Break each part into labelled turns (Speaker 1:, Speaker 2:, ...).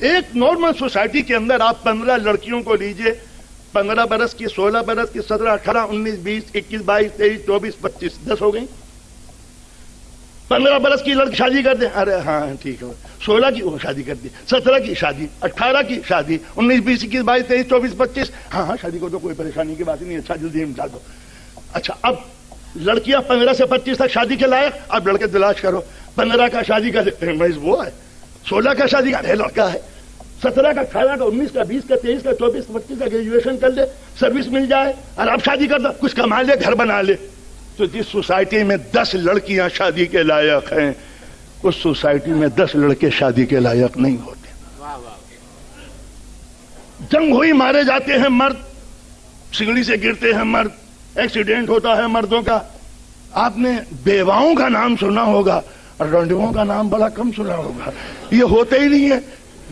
Speaker 1: ایک normal society کے اندر آپ 15 لڑکیوں کو لیجئے، 15 برس کی، 16 برس کی، 17، 18، 19، 20، 21، 22، 23، 24، 25، 10 ہو گئی۔ 15 برس کی لڑکی شادی کر دیں، ارے ہاں ٹھیک ہے، 16 کی وہ شادی کر دی، 17 کی شادی، 18 کی شادی، 19، 20، 21، 22، 23، 24، 25، ہاں شادی کو تو کوئی پریشانی کی بات نہیں، اچھا جلدی نمٹا دو۔ اچھا اب لڑکیاں 15 سے 25 تک شادی کے لائق، اب لڑکے تلاش کرو، 15 کا شادی کا وہ ہے، 16 کا شادی کا لڑکا ہے، 17 کا، 18 کا، 19 کا، 20 کا، 23 کا، 24 کا، 25 کا گریجویشن کر لے، سروس مل جائے اور اب شادی کر دو، کچھ کما لے، گھر بنا لے۔ تو جس سوسائٹی میں 10 لڑکیاں شادی کے لائق ہیں، اس سوسائٹی میں 10 لڑکے شادی کے لائق نہیں ہوتے۔ جنگ ہوئی، مارے جاتے ہیں مرد، سیڑھی سے گرتے ہیں مرد، ایکسیڈنٹ ہوتا ہے مردوں کا۔ آپ نے بیواؤں کا نام سنا ہوگا اور رنڈیوں کا نام بڑا کم سنا ہوگا، یہ ہوتے ہی نہیں ہے۔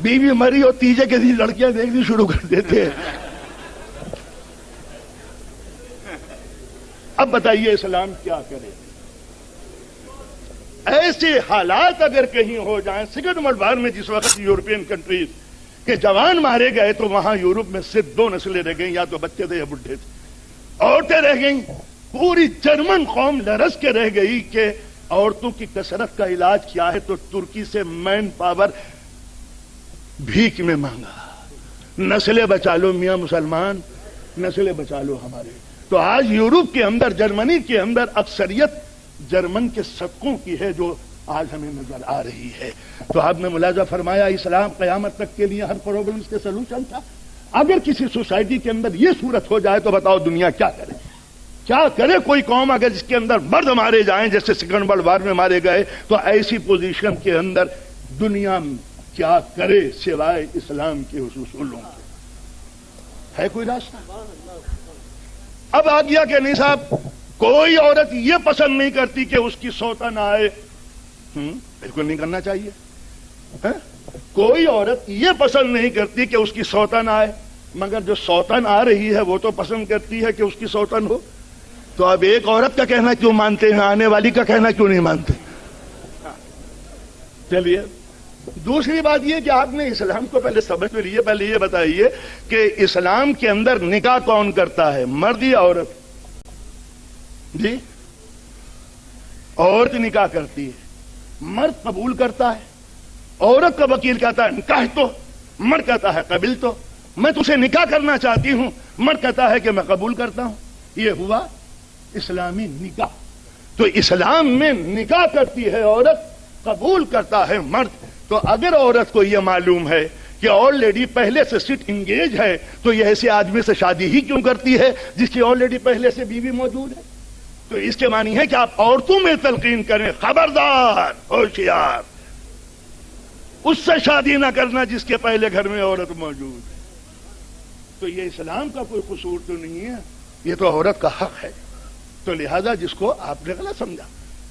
Speaker 1: بیوی مری اور تیجے کے دن لڑکیاں دیکھنی شروع کر دیتے ہیں۔ اب بتائیے اسلام کیا کرے؟ ایسے حالات اگر کہیں ہو جائیں، سیکنڈ ورلڈ وار میں جس وقت یورپین کنٹریز کے جوان مارے گئے تو وہاں یورپ میں صرف 2 نسلیں رہ گئیں، یا تو بچے تھے یا بڈھے تھے، عورتیں رہ گئیں۔ پوری جرمن قوم لرز کے رہ گئی کہ عورتوں کی کثرت کا علاج کیا ہے، تو ترکی سے مین پاور بھیک میں مانگا، نسلیں بچا لو میاں مسلمان، نسلیں بچا لو ہمارے۔ تو آج یورپ کے اندر، جرمنی کے اندر اکثریت جرمن کے صدقوں کی ہے جو آج ہمیں نظر آ رہی ہے۔ تو آپ نے ملاحظہ فرمایا اسلام قیامت تک کے لیے ہر پرابلم کے سلوشن تھا۔ اگر کسی سوسائٹی کے اندر یہ صورت ہو جائے تو بتاؤ دنیا کیا کرے؟ کیا کرے کوئی قوم اگر جس کے اندر مرد مارے جائیں جیسے سیکنڈ ورلڈ وار میں مارے گئے؟ تو ایسی پوزیشن کے اندر دنیا کیا کرے سوائے اسلام کے اصولوں کے؟ ہے کوئی راستہ؟ اب آ گیا کہ نہیں صاحب، کوئی عورت یہ پسند نہیں کرتی کہ اس کی سوتن آئے، بالکل نہیں کرنا چاہیے۔ کوئی عورت یہ پسند نہیں کرتی کہ اس کی سوتن آئے، مگر جو سوتن آ رہی ہے وہ تو پسند کرتی ہے کہ اس کی سوتن ہو۔ تو اب ایک عورت کا کہنا کیوں مانتے ہیں، آنے والی کا کہنا کیوں نہیں مانتے؟ چلیے دوسری بات یہ کہ آپ نے اسلام کو پہلے سمجھ میں لیے، پہلے یہ بتائیے کہ اسلام کے اندر نکاح کون کرتا ہے، مرد یا عورت؟ جی عورت نکاح کرتی ہے، مرد قبول کرتا ہے۔ عورت کا وکیل کہتا ہے نکاح تو، مرد کہتا ہے قبول تو، میں تجھے نکاح کرنا چاہتی ہوں، مرد کہتا ہے کہ میں قبول کرتا ہوں۔ یہ ہوا اسلامی نکاح۔ تو اسلام میں نکاح کرتی ہے عورت، قبول کرتا ہے مرد۔ تو اگر عورت کو یہ معلوم ہے کہ آلریڈی پہلے سے سٹ انگیج ہے تو یہ ایسے آدمی سے شادی ہی کیوں کرتی ہے جس کی آلریڈی پہلے سے بیوی موجود ہے؟ تو اس کے معنی ہے کہ آپ عورتوں میں تلقین کریں، خبردار، ہوشیار، اس سے شادی نہ کرنا جس کے پہلے گھر میں عورت موجود ہے۔ تو یہ اسلام کا کوئی قصور تو نہیں ہے، یہ تو عورت کا حق ہے۔ تو لہذا جس کو آپ نے غلط سمجھا،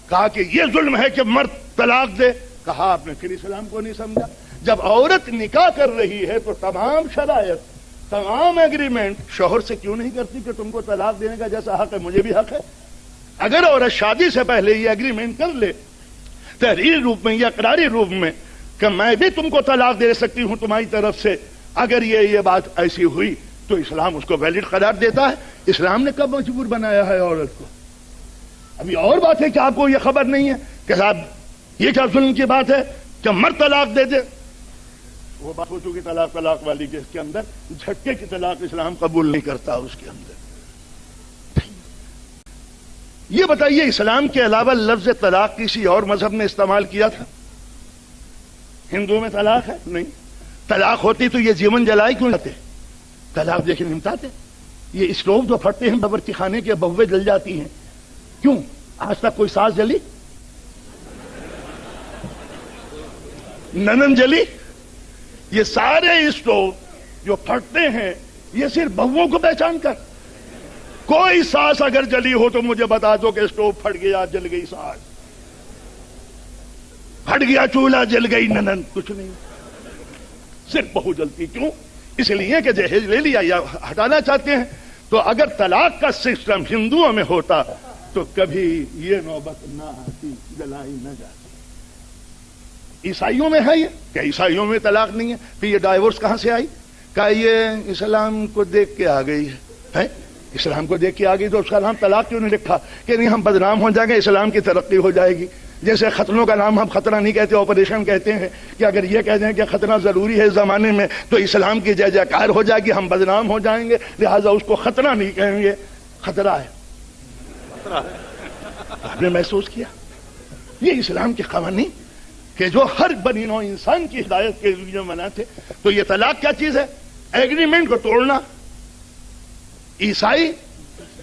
Speaker 1: کہا کہ یہ ظلم ہے کہ مرد طلاق دے، کہا آپ نے پھر اسلام کو نہیں سمجھا۔ جب عورت نکاح کر رہی ہے تو تمام شرائط، تمام ایگریمنٹ شوہر سے کیوں نہیں کرتی کہ تم کو طلاق دینے کا جیسا حق ہے مجھے بھی حق ہے؟ اگر عورت شادی سے پہلے یہ ایگریمنٹ کر لے تحریری روپ میں یا اقراری روپ میں کہ میں بھی تم کو طلاق دے سکتی ہوں تمہاری طرف سے، اگر یہ بات ایسی ہوئی تو اسلام اس کو ویلڈ قرار دیتا ہے۔ اسلام نے کب مجبور بنایا ہے عورت کو؟ ابھی اور بات ہے کہ آپ کو یہ خبر نہیں ہے کہ صاحب یہ کیا ظلم کی بات ہے کہ مرد طلاق دے دے؟ وہ بات ہو چکی طلاق والی کے، اس کے اندر جھٹکے کی طلاق اسلام قبول نہیں کرتا۔ اس کے اندر یہ بتائیے اسلام کے علاوہ لفظ طلاق کسی اور مذہب نے استعمال کیا تھا؟ ہندوؤں میں طلاق ہے؟ نہیں۔ طلاق ہوتی تو یہ جیون جلائے کیوں جاتے؟ طلاق دیکھے نمٹاتے۔ یہ اسٹوو جو پھٹتے ہیں باورچی خانے کے، بہویں جل جاتی ہیں، کیوں؟ آج تک کوئی ساس جلی؟ ننن جلی؟ یہ سارے اسٹوو جو پھٹتے ہیں یہ صرف بہووں کو پہچان کر، کوئی ساس اگر جلی ہو تو مجھے بتا دو کہ اسٹوو پھٹ گیا، جل گئی ساس، پھٹ گیا چولہا، جل گئی ننن، کچھ نہیں، صرف بہو جلتی۔ کیوں؟ اس لیے کہ جہیز لے لیا یا ہٹانا چاہتے ہیں۔ تو اگر طلاق کا سسٹم ہندوؤں میں ہوتا تو کبھی یہ نوبت نہ آتی، جلائی نہ جاتی۔ عیسائیوں میں ہے یہ کہ عیسائیوں میں طلاق نہیں ہے. پھر یہ ڈائیورس کہاں سے آئی؟ کہا یہ اسلام کو دیکھ کے آ گئی ہے. اسلام کو دیکھ کے آ گئی تو اس کا نام طلاق کیوں نہیں لکھا کہ نہیں ہم بدنام ہو جائیں گے، اسلام کی ترقی ہو جائے گی. جیسے خطروں کا نام ہم خطرہ نہیں کہتے، آپریشن کہتے ہیں کہ اگر یہ کہہ دیں کہ خطرہ ضروری ہے اس زمانے میں تو اسلام کی جے جےکار ہو جائے گی، ہم بدنام ہو جائیں گے، لہٰذا اس کو خطرہ نہیں کہیں گے، خطرہ ہے. آپ نے محسوس کیا یہ اسلام کے قوانین کہ جو ہر بنی نوع انسان کی ہدایت کے لیے منع تھے. تو یہ طلاق کیا چیز ہے؟ ایگریمنٹ کو توڑنا. عیسائی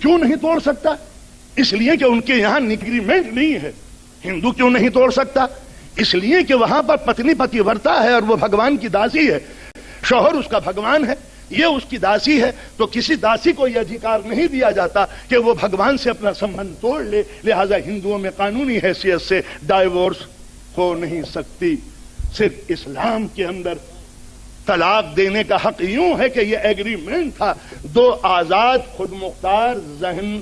Speaker 1: کیوں نہیں توڑ سکتا؟ اس لیے کہ ان کے یہاں ایگریمنٹ نہیں ہے. ہندو کیوں نہیں توڑ سکتا؟ اس لیے کہ وہاں پر پتنی پتی ورتا ہے اور وہ بھگوان کی داسی ہے، شوہر اس کا بھگوان ہے، یہ اس کی داسی ہے. تو کسی داسی کو یہ ادھیکار نہیں دیا جاتا کہ وہ بھگوان سے اپنا سمبند توڑ لے. لہذا ہندوؤں میں قانونی حیثیت سے ڈائیورس ہو نہیں سکتی. صرف اسلام کے اندر طلاق دینے کا حق یوں ہے کہ یہ ایگریمنٹ تھا. دو آزاد خود مختار ذہن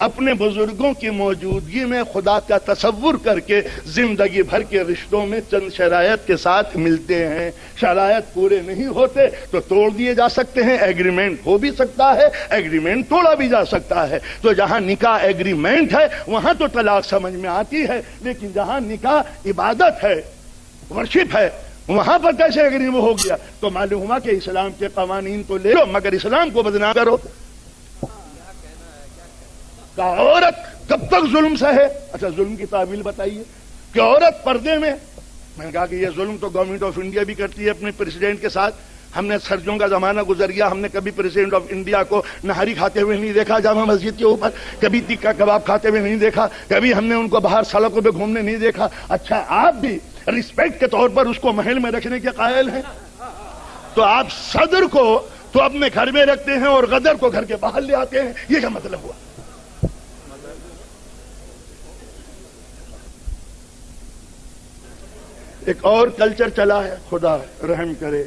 Speaker 1: اپنے بزرگوں کی موجودگی میں خدا کا تصور کر کے زندگی بھر کے رشتوں میں چند شرائط کے ساتھ ملتے ہیں. شرائط پورے نہیں ہوتے تو توڑ دیے جا سکتے ہیں. ایگریمنٹ ہو بھی سکتا ہے، ایگریمنٹ توڑا بھی جا سکتا ہے. تو جہاں نکاح ایگریمنٹ ہے وہاں تو طلاق سمجھ میں آتی ہے، لیکن جہاں نکاح عبادت ہے، ورشپ ہے، وہاں پر کیسے ایگریمنٹ ہو گیا؟ تو معلوم ہوا کہ اسلام کے قوانین تو لے لو مگر اسلام کو بدنام کرو. عورت کب تک ظلم سہے؟ اچھا ظلم کی تعویل بتائیے کہ عورت پردے میں نے کہا کہ یہ ظلم تو گورنمنٹ آف انڈیا بھی کرتی ہے اپنے پریزیڈنٹ کے ساتھ. ہم نے سرجوں کا زمانہ گزر گیا، ہم نے کبھی پریزیڈنٹ آف انڈیا کو نہاری کھاتے ہوئے نہیں دیکھا جامع مسجد کے اوپر، کبھی ٹکا کباب کھاتے ہوئے نہیں دیکھا، کبھی ہم نے ان کو باہر سڑکوں پہ گھومنے نہیں دیکھا. اچھا آپ بھی رسپیکٹ کے طور پر اس کو محل میں رکھنے کے قائل ہیں؟ تو آپ صدر کو تو اپنے گھر میں رکھتے ہیں اور غدر کو گھر کے باہر لے آتے ہیں. یہ کیا مطلب ہوا؟ ایک اور کلچر چلا ہے، خدا رحم کرے،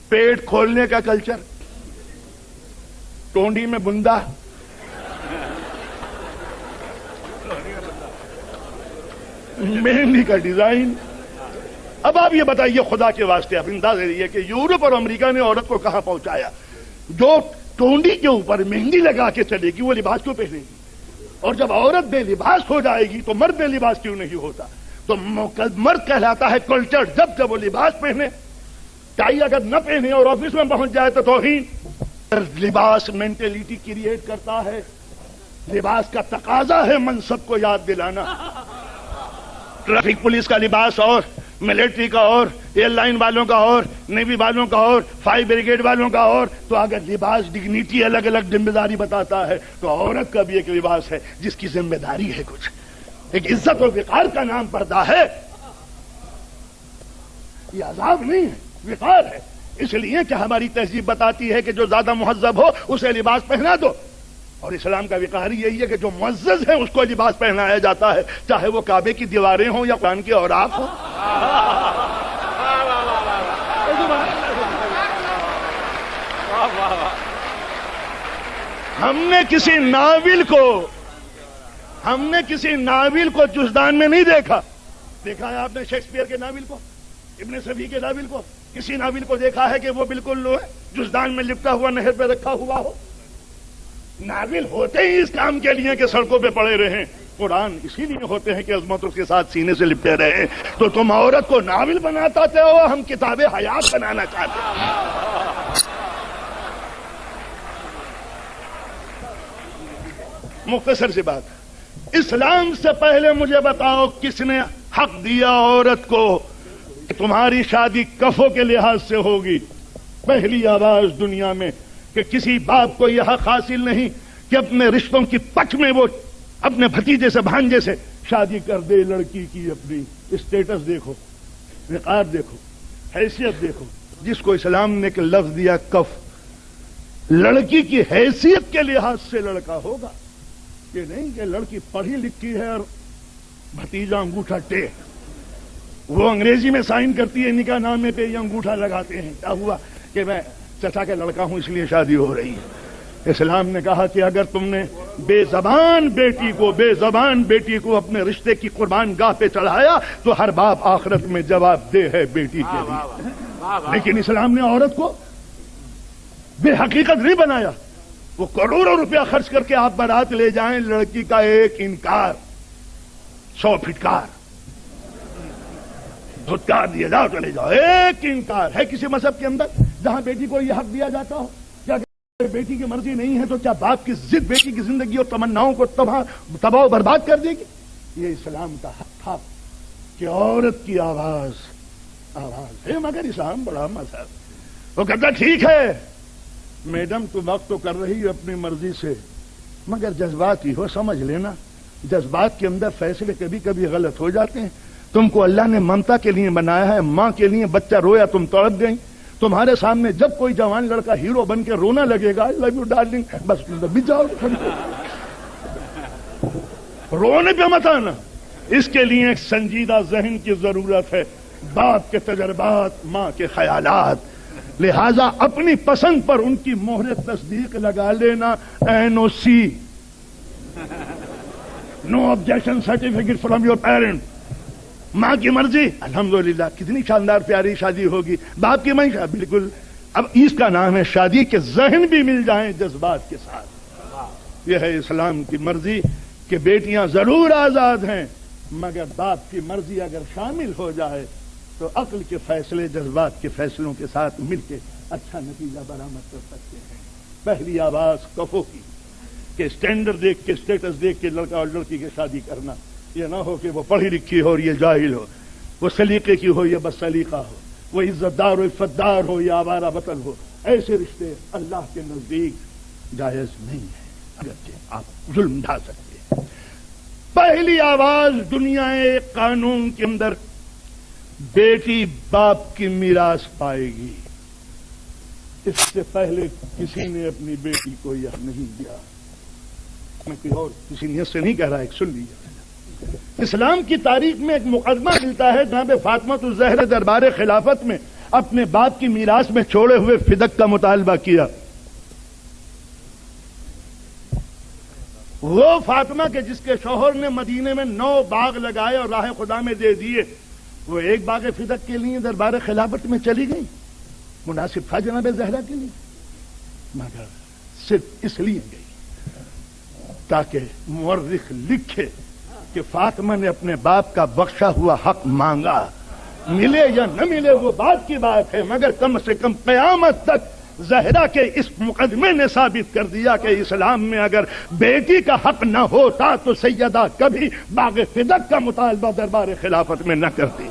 Speaker 1: پیٹ کھولنے کا کلچر. ٹونڈی میں بندہ، مہندی کا ڈیزائن. اب آپ یہ بتائیے خدا کے واسطے، آپ اندازہ دیجیے کہ یورپ اور امریکہ نے عورت کو کہاں پہنچایا. جو ٹونڈی کے اوپر مہندی لگا کے چلے گی وہ لباس کیوں پہنے گی؟ اور جب عورت بے لباس ہو جائے گی تو مرد بے لباس کیوں نہیں ہوتا؟ تو مرد کہلاتا ہے کلچر جب وہ لباس پہنے. ٹائی اگر نہ پہنے اور آفس میں پہنچ جائے تو توہین. لباس مینٹلٹی کریٹ کرتا ہے، لباس کا تقاضا ہے منصب کو یاد دلانا. ٹریفک پولیس کا لباس اور ملٹری کا اور ایئر لائن والوں کا اور نیوی والوں کا اور فائر بریگیڈ والوں کا اور. تو اگر لباس ڈگنیٹی الگ الگ ذمہ داری بتاتا ہے تو عورت کا بھی ایک لباس ہے جس کی ذمہ داری ہے، کچھ ایک عزت و وقار کا نام پردہ ہے. یہ عذاب نہیں ہے، وقار ہے. اس لیے کہ ہماری تہذیب بتاتی ہے کہ جو زیادہ مہذب ہو اسے لباس پہنا دو، اور اسلام کا وقار یہی ہے کہ جو معزز ہے اس کو لباس پہنایا جاتا ہے، چاہے وہ کعبے کی دیواریں ہوں یا قرآن کے اوراق ہوں. ہم نے کسی ناول کو جزدان میں نہیں دیکھا. دیکھا ہے آپ نے شیکسپیئر کے ناول کو، ابن صفی کے ناول کو؟ کسی ناول کو دیکھا ہے کہ وہ بالکل جزدان میں لپٹا ہوا نہر پہ رکھا ہوا ہو؟ ناول ہوتے ہی اس کام کے لیے کہ سڑکوں پہ پڑے رہیں. قرآن اسی لیے ہوتے ہیں کہ عظمتوں کے ساتھ سینے سے لپٹے رہے. تو تم عورت کو ناول بناتا ہو، ہم کتاب حیات بنانا چاہتے ہیں. مختصر سی بات، اسلام سے پہلے مجھے بتاؤ کس نے حق دیا عورت کو کہ تمہاری شادی کفوں کے لحاظ سے ہوگی؟ پہلی آواز دنیا میں کہ کسی باپ کو یہ حق حاصل نہیں کہ اپنے رشتوں کی پچ میں وہ اپنے بھتیجے سے بھانجے سے شادی کر دے. لڑکی کی اپنی اسٹیٹس دیکھو، وقار دیکھو، حیثیت دیکھو. جس کو اسلام نے ایک لفظ دیا کف، لڑکی کی حیثیت کے لحاظ سے لڑکا ہوگا. یہ نہیں کہ لڑکی پڑھی لکھی ہے اور بھتیجا انگوٹھا ٹیک، وہ انگریزی میں سائن کرتی ہے نکاح نامے پہ، یہ انگوٹھا لگاتے ہیں. کیا ہوا کہ میں چچا کا لڑکا ہوں اس لیے شادی ہو رہی ہے. اسلام نے کہا کہ اگر تم نے بے زبان بیٹی کو اپنے رشتے کی قربان گاہ پہ چڑھایا تو ہر باپ آخرت میں جواب دہ ہے بیٹی کے لیے. لیکن اسلام نے عورت کو بے حقیقت نہیں بنایا. وہ کروڑوں روپیہ خرچ کر کے آپ بارات لے جائیں, لڑکی کا ایک انکار 100 پھٹکار دھتکار دیے جاؤ چلے جاؤ, ایک انکار ہے کسی مذہب کے اندر جہاں بیٹی کو یہ حق دیا جاتا ہو؟ کیا بیٹی کی مرضی نہیں ہے تو کیا باپ کی ضد بیٹی کی زندگی اور تمناؤں کو تباہ و برباد کر دے گی؟ یہ اسلام کا حق تھا کہ عورت کی آواز ہے, مگر اسلام بڑا مذہب. وہ کہتا ٹھیک ہے میڈم تم وقت تو کر رہی ہو اپنی مرضی سے, مگر جذباتی ہو, سمجھ لینا جذبات کے اندر فیصلے کبھی کبھی غلط ہو جاتے ہیں. تم کو اللہ نے ممتا کے لیے بنایا ہے, ماں کے لیے بچہ رویا تم تڑپ گئی. تمہارے سامنے جب کوئی جوان لڑکا ہیرو بن کے رونا لگے گا لو یو ڈارلنگ, بس بچ جاؤ, رونے پہ مت آنا. اس کے لیے ایک سنجیدہ ذہن کی ضرورت ہے, باپ کے تجربات, ماں کے خیالات. لہذا اپنی پسند پر ان کی مہر تصدیق لگا لینا, NOC no objection certificate from your parent. ماں کی مرضی, الحمدللہ کتنی شاندار پیاری شادی ہوگی. باپ کی منشا, بالکل. اب اس کا نام ہے شادی کے ذہن بھی مل جائیں جذبات کے ساتھ. یہ ہے اسلام کی مرضی کہ بیٹیاں ضرور آزاد ہیں, مگر باپ کی مرضی اگر شامل ہو جائے تو عقل کے فیصلے جذبات کے فیصلوں کے ساتھ مل کے اچھا نتیجہ برآمد کر سکتے ہیں. پہلی آواز کفو کی کہ اسٹینڈرڈ دیکھ کے, اسٹیٹس دیکھ کے لڑکا اور لڑکی کی شادی کرنا. یہ نہ ہو کہ وہ پڑھی لکھی ہو اور یہ جاہل ہو, وہ سلیقے کی ہو یا بس سلیقہ ہو, وہ عزت دار و عفتدار ہو یا آوارہ وطن ہو. ایسے رشتے اللہ کے نزدیک جائز نہیں ہے, اگرچہ آپ ظلم ڈھا سکتے ہیں. پہلی آواز دنیا قانون کے اندر بیٹی باپ کی میراث پائے گی. اس سے پہلے کسی نے اپنی بیٹی کو یہ نہیں دیا. میں کوئی اور کسی نیت سے نہیں کہہ رہا, ایک سن لیجیے. اسلام کی تاریخ میں ایک مقدمہ ملتا ہے جناب فاطمہ الزہرا دربار خلافت میں اپنے باپ کی میراث میں چھوڑے ہوئے فدق کا مطالبہ کیا. وہ فاطمہ کے جس کے شوہر نے مدینے میں 9 باغ لگائے اور راہ خدا میں دے دیے, وہ ایک باغ فدق کے لیے دربار خلافت میں چلی گئی. مناسب تھا جناب زہرا کے لیے, مگر صرف اس لیے گئی تاکہ مورخ لکھے کہ فاطمہ نے اپنے باپ کا بخشا ہوا حق مانگا. ملے یا نہ ملے وہ بات کی بات ہے, مگر کم سے کم قیامت تک زہرا کے اس مقدمے نے ثابت کر دیا کہ اسلام میں اگر بیٹی کا حق نہ ہوتا تو سیدہ کبھی باغ فدق کا مطالبہ دربار خلافت میں نہ کرتی.